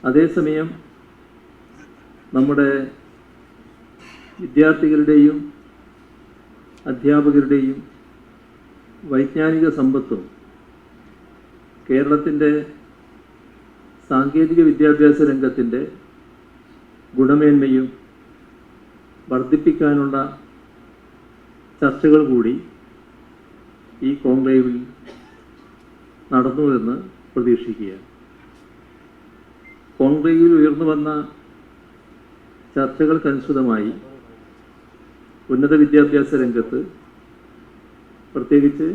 അതേസമയം നമ്മുടെ വിദ്യാർത്ഥികളുടെയും അധ്യാപകരുടെയും വൈജ്ഞാനിക സമ്പത്തും കേരളത്തിൻ്റെ സാങ്കേതിക വിദ്യാഭ്യാസ രംഗത്തിൻ്റെ ഗുണമേന്മയും വർദ്ധിപ്പിക്കാനുള്ള ചർച്ചകൾ കൂടി ഈ കോൺക്ലേവിൽ നടന്നുവെന്ന് പ്രതീക്ഷിക്കുകയാണ്. കോൺക്ലേവിൽ ഉയർന്നു വന്ന ചർച്ചകൾക്കനുസൃതമായി ഉന്നത വിദ്യാഭ്യാസ രംഗത്ത്, പ്രത്യേകിച്ച്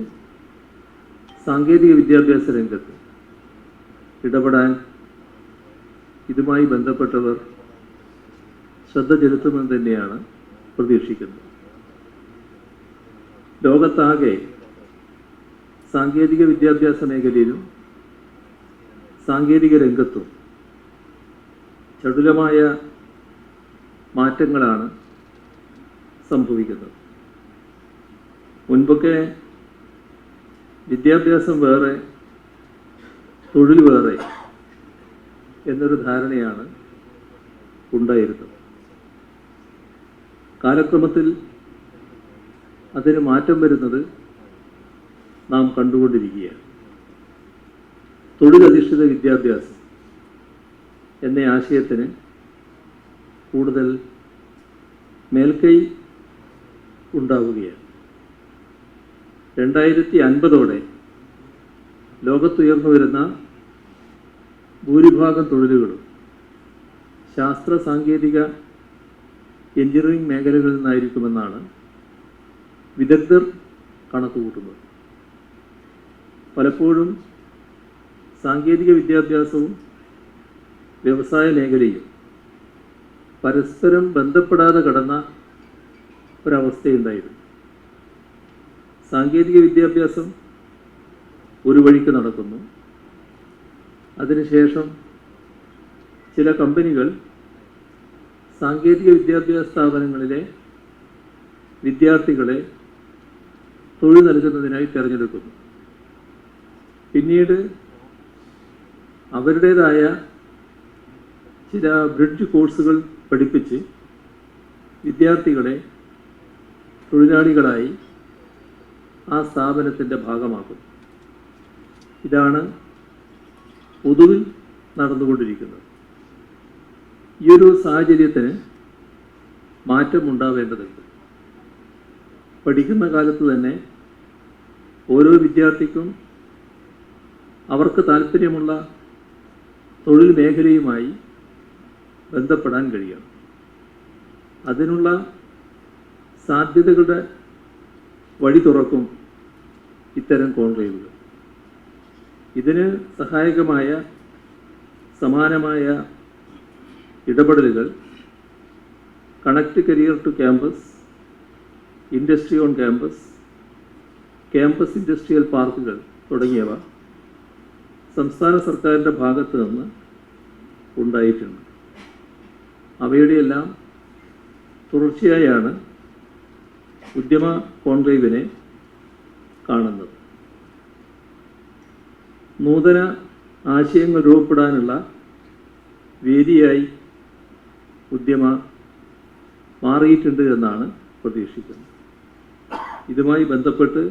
സാങ്കേതിക വിദ്യാഭ്യാസ രംഗത്ത് ഇടപെടാൻ ഇതുമായി ബന്ധപ്പെട്ടവർ ശ്രദ്ധ ചെലുത്തുമെന്ന് തന്നെയാണ് പ്രതീക്ഷിക്കുന്നത്. ലോകത്താകെ സാങ്കേതിക വിദ്യാഭ്യാസ മേഖലയിലും സാങ്കേതിക രംഗത്തും ചടുലമായ മാറ്റങ്ങളാണ് സംഭവിക്കുന്നത്. മുൻപൊക്കെ വിദ്യാഭ്യാസം വേറെ തൊഴിൽ വേറെ എന്നൊരു ധാരണയാണ് ഉണ്ടായിരുന്നത്. കാലക്രമത്തിൽ അതിന് മാറ്റം വരുന്നത് നാം കണ്ടുകൊണ്ടിരിക്കുകയാണ്. തൊഴിലധിഷ്ഠിത വിദ്യാഭ്യാസം എന്ന ആശയത്തിന് കൂടുതൽ മേൽക്കൈ ഉണ്ടാവുകയാണ്. 2050 ലോകത്തുയർന്നു വരുന്ന ഭൂരിഭാഗം തൊഴിലുകളും ശാസ്ത്ര സാങ്കേതിക എഞ്ചിനീയറിംഗ് മേഖലകളിൽ നിന്നായിരിക്കുമെന്നാണ് വിദഗ്ധർ കണക്കുകൂട്ടുന്നത്. പലപ്പോഴും സാങ്കേതിക വിദ്യാഭ്യാസവും വ്യവസായ മേഖലയും പരസ്പരം ബന്ധപ്പെടാതെ കടന്ന ഒരവസ്ഥയുണ്ടായിരുന്നു. സാങ്കേതിക വിദ്യാഭ്യാസം ഒരു വഴിക്ക് നടക്കുന്നു. അതിനുശേഷം ചില കമ്പനികൾ സാങ്കേതിക വിദ്യാഭ്യാസ സ്ഥാപനങ്ങളിലെ വിദ്യാർത്ഥികളെ തൊഴിൽ നൽകുന്നതിനായി തിരഞ്ഞെടുക്കുന്നു. പിന്നീട് അവരുടേതായ ചില ബ്രിഡ്ജ് കോഴ്സുകൾ പഠിപ്പിച്ച് വിദ്യാർത്ഥികളെ തൊഴിലാളികളായി ആ സ്ഥാപനത്തിൻ്റെ ഭാഗമാക്കും. ഇതാണ് പൊതുവിൽ നടന്നുകൊണ്ടിരിക്കുന്നത്. ഈ ഒരു സാഹചര്യത്തിന് മാറ്റമുണ്ടാവേണ്ടതുണ്ട്. പഠിക്കുന്ന കാലത്ത് തന്നെ ഓരോ വിദ്യാർത്ഥിക്കും അവർക്ക് താല്പര്യമുള്ള തൊഴിൽ മേഖലയുമായി ബന്ധപ്പെടാൻ കഴിയണം. അതിനുള്ള സാധ്യതകളുടെ വഴി തുറക്കും ഇത്തരം കോൺക്ലേവുകൾ. ഇതിന് സഹായകമായ സമാനമായ ഇടപെടലുകൾ connect career to campus, industry on campus, campus industrial പാർക്കുകൾ തുടങ്ങിയവ സംസ്ഥാന സർക്കാരിൻ്റെ ഭാഗത്ത് നിന്ന് ഉണ്ടായിട്ടുണ്ട്. അവയുടെയെല്ലാം തുടർച്ചയായാണ് ഉദ്യമ കോൺക്ലേവിനെ കാണുന്നത്. നൂതന ആശയങ്ങൾ രൂപപ്പെടാനുള്ള വേദിയായി ഉദ്യമ മാറിയിട്ടുണ്ട് എന്നാണ് പ്രതീക്ഷിക്കുന്നത്. ഇതുമായി ബന്ധപ്പെട്ട്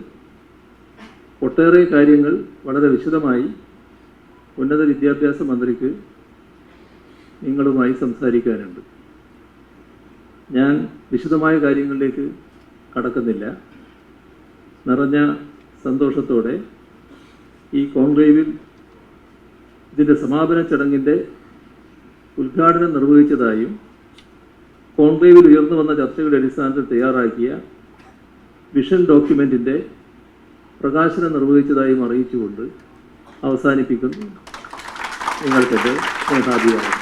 ഒട്ടേറെ കാര്യങ്ങൾ വളരെ വിശദമായി ഉന്നത വിദ്യാഭ്യാസ മന്ത്രിക്ക് നിങ്ങളുമായി സംസാരിക്കാനുണ്ട്. ഞാൻ വിശദമായ കാര്യങ്ങളിലേക്ക് കടക്കുന്നില്ല. നിറഞ്ഞ സന്തോഷത്തോടെ ഈ കോൺക്ലേവിൽ ഇതിൻ്റെ സമാപന ചടങ്ങിൻ്റെ ഉദ്ഘാടനം നിർവഹിച്ചതായും കോൺക്ലേവിൽ ഉയർന്നു വന്ന ചർച്ചകളുടെ അടിസ്ഥാനത്തിൽ തയ്യാറാക്കിയ വിഷൻ ഡോക്യുമെൻറ്റിൻ്റെ പ്രകാശനം നിർവഹിച്ചതായും അറിയിച്ചുകൊണ്ട് അവസാനിപ്പിക്കുന്നു. നിങ്ങൾക്കെൻ്റെ സ്നേഹാഭിവാദം.